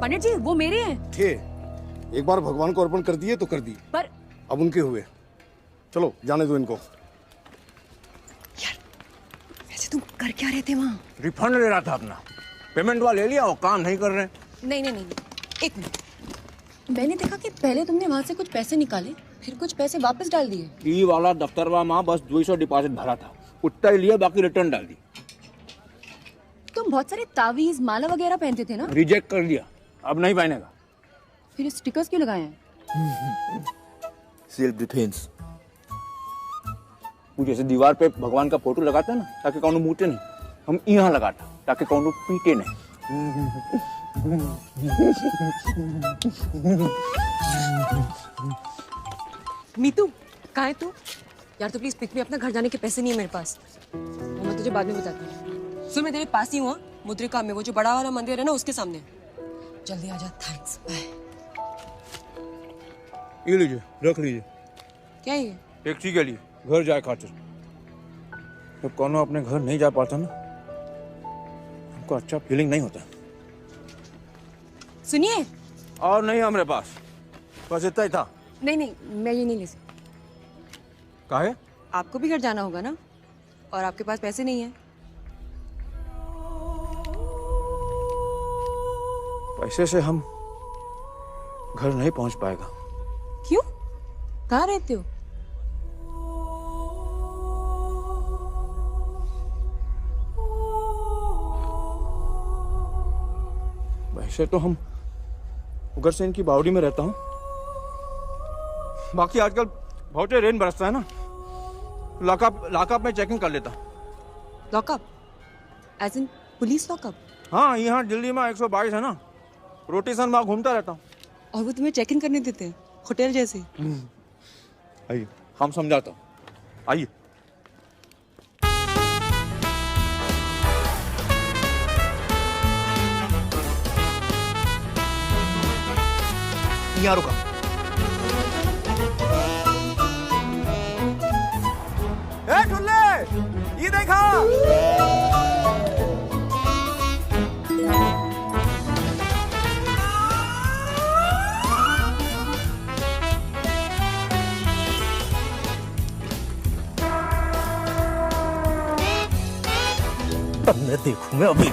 पंडित जी वो मेरे हैं। थे, एक बार भगवान को अर्पण कर दिए तो कर दिए, पर अब उनके हुए। चलो जाने दो इनको। यार वैसे तुम कर क्या रहे थे वहाँ? रिफंड ले रहा था अपना, पेमेंट वाला ले लिया और काम नहीं कर रहे। नहीं, एक मिनट। मैंने देखा कि पहले तुमने वहाँ से कुछ पैसे निकाले, फिर कुछ पैसे वापस डाल दिए। ई वाला दफ्तरवा माँ बस 200 डिपॉजिट भरा था, उतना ही लिया, बाकी रिटर्न डाल दी। तुम बहुत सारे तावीज माला वगैरह पहनते थे ना? रिजेक्ट कर दिया, अब नहीं पहनेगा। फिर स्टिकर्स क्यों लगाए हैं? Self defence. वो जैसे दीवार पे भगवान का फोटो लगाता है ना, ताकि कौन मूटे नहीं, हम यहाँ लगाता ताकि कौन पीटे नहीं। मीतू कहाँ है तू? यार तो प्लीज पिक मी, अपना घर जाने के पैसे नहीं है मेरे पास, वो मैं तुझे बाद में बताती हूँ। सुन मैं तेरे पास ही हूँ, मुद्रिका में वो जो बड़ा वाला मंदिर है ना उसके सामने। जल्दी आ जा। Thanks, bye. ये लीजिए, रख लीजिए। क्या ये? टैक्सी के लिए, घर जाए खातिर। जब कौन अपने घर नहीं जा पाता ना, हमको अच्छा फीलिंग नहीं होता। सुनिए। और नहीं हमारे पास, बस इतना ही था। नहीं मैं ये नहीं ले सकती। काहे? आपको भी घर जाना होगा ना, और आपके पास पैसे नहीं है। पैसे से हम घर नहीं पहुंच पाएगा। क्यों? कहाँ रहते हो? वैसे तो हम उगर से इनकी बावड़ी में रहता हूँ, बाकी आजकल बहुत रेन बरसता है ना, लॉकअप में चेकिंग कर लेता। Lockup? As in police lockup? हाँ, यहाँ दिल्ली में 122 है ना, रोटेशन में घूमता रहता हूँ। और वो तुम्हें चेक इन करने देते हैं, होटल जैसे? आइए, हम समझाता हूँ, आइए। यहाँ रुका। ए ठुल्ले, ये देखा। मैं देखूंगा अभी।